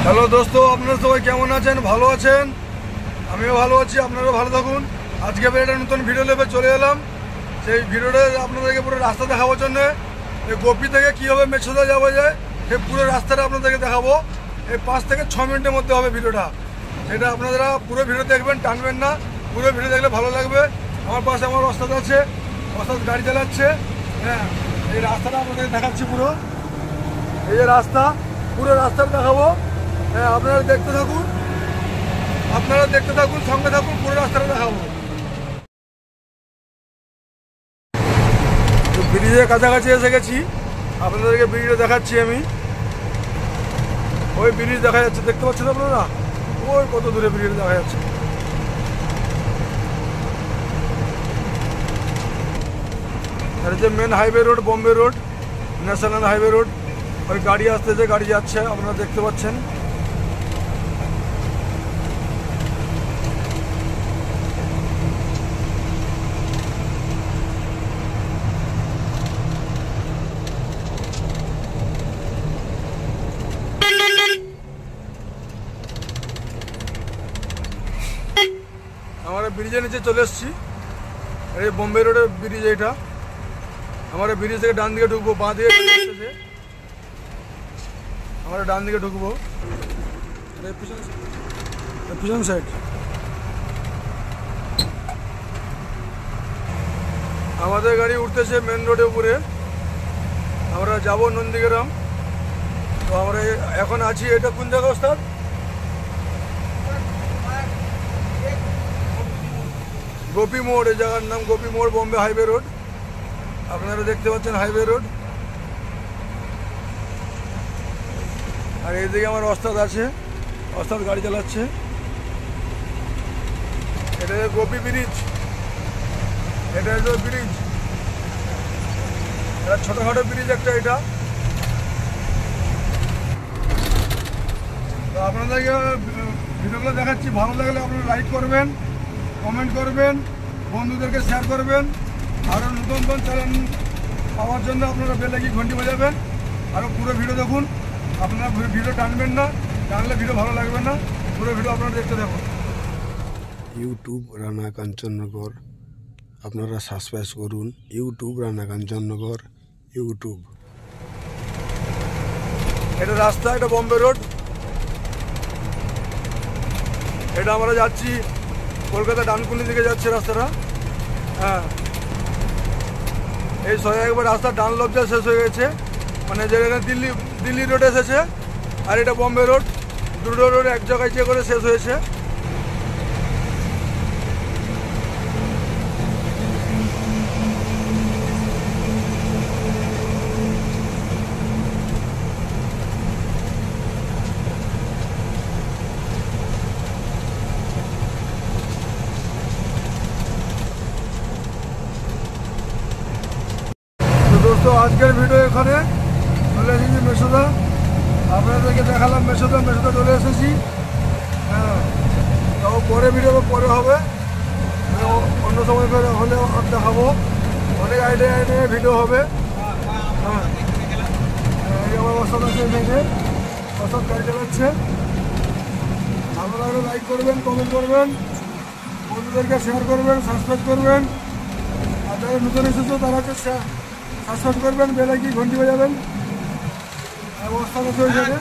Hello দোস্ত, আপনারা সবাই কেমন আছেন? ভালো আছেন? আমিও ভালো আছি, আপনারাও ভালো থাকুন। আজকে একটা নতুন ভিডিও নেবে চলে এলাম। সেই ভিডিওটা আপনাদেরকে পুরো রাস্তা দেখাবার জন্যে এই গোপী থেকে কীভাবে মেছুদা যাওয়া যায় সেই পুরো রাস্তাটা আপনাদেরকে দেখাবো। এই 5 থেকে 6 মিনিটের মধ্যে হবে ভিডিওটা। সেটা আপনারা পুরো ভিডিও দেখবেন, টানবেন না। পুরো ভিডিও দেখলে ভালো লাগবে। আমার পাশে আমার ওস্তাদ আছে, ওস্তাদ গাড়ি চালাচ্ছে। হ্যাঁ, এই রাস্তাটা আপনাদেরকে দেখাচ্ছি পুরো। এই যে রাস্তা, পুরো রাস্তাটা দেখাবো। হ্যাঁ, আপনারা দেখতে থাকুন, সঙ্গে থাকুন, পুরো রাস্তাটা দেখাবো। তো ব্রিজের কাছাকাছি এসে গেছি, আপনাদেরকে ব্রিজটা দেখাচ্ছি আমি। ওই ব্রিজ দেখা যাচ্ছে, দেখতে পাচ্ছেন আপনারা? ওই কত দূরে ব্রিজ দেখা যাচ্ছে। আর যে main highway road, Bombay road, national highway road, ওই গাড়ি আসতেছে, গাড়ি যাচ্ছে, আপনারা দেখতে পাচ্ছেন। আমরা ব্রিজের নিচে চলে এসেছি। এই বোম্বে রোডের ব্রিজ এইটা। আমরা ব্রিজ থেকে ডান দিকে ঢুকবো, বাঁ দিকে আমরা ডান দিকে ঢুকবো, পিছন সাইড। আমাদের গাড়ি উঠতেছে মেন রোডের উপরে। আমরা যাব নন্দীগ্রাম। তো আমরা এখন আছি, এটা কোন জায়গা ওস্তাদ? গোপী মোড়। এই জায়গার নাম গোপী মোড়, বোম্বে হাইওয়ে রোড। আপনারা দেখতে পাচ্ছেন হাইওয়ে রোড। আর এইদিকে আমার ওস্তাদ আছে, ওস্তাদ গাড়ি চালাচ্ছে। এটা গোপী ব্রিজ, এটা হলো ব্রিজ। এটা ছোটোখাটো ব্রিজ একটা এটা। তো আপনাদেরকে ভিডিওগুলো দেখাচ্ছি, ভালো লাগলে আপনারা লাইক করবেন, কমেন্ট করবেন, বন্ধুদেরকে শেয়ার করবেন। আরও নতুন চ্যানেল পাওয়ার জন্য আপনারা বেল আইকন ঘন্টি বাজাবেন। আরও পুরো ভিডিও দেখুন। আপনারা ভিডিও টানবেন না, টানলে ভিডিও ভালো লাগবে না। পুরো ভিডিও আপনারা দেখতে থাকুন। ইউটিউব রানা কাঞ্চননগর, আপনারা সাবস্ক্রাইব করুন। YouTube Rana Kanchannagar YouTube. এটা রাস্তা, এটা বোম্বে রোড। এটা আমরা যাচ্ছি কলকাতা ডানকুনি দিকে যাচ্ছে রাস্তাটা। হ্যাঁ, এই একবার রাস্তা ডান লব্জা শেষ হয়ে গেছে, মানে যেখানে দিল্লি রোড এসেছে। আর এটা বোম্বে রোড, দুটো রোড এক জায়গায় যে করে শেষ হয়েছে। দোস্ত, আজকের ভিডিও এখানে চলে এসেছি মেছুদা। আপনাদেরকে দেখালাম মেছুদা চলে এসেছি। হ্যাঁ, তো পরে ভিডিও পরে হবে, অন্য সময় হলে দেখাবো। অনেক আইডিয়া ভিডিও হবে। হ্যাঁ, এই আমার ওস্তাদ আছে, মেঘে ওস্তাদ গাড়ি চালাচ্ছে। আপনারা লাইক করবেন, কমেন্ট করবেন, বন্ধুদেরকে শেয়ার করবেন, সাবস্ক্রাইব করবেন। আর যারা নতুন এসেছে তারা হচ্ছে সাবস্ক্রাইব করবেন, বেল আইকন ঘন্টি বাজাবেন। ওস্তাদ আছে ওইখানে।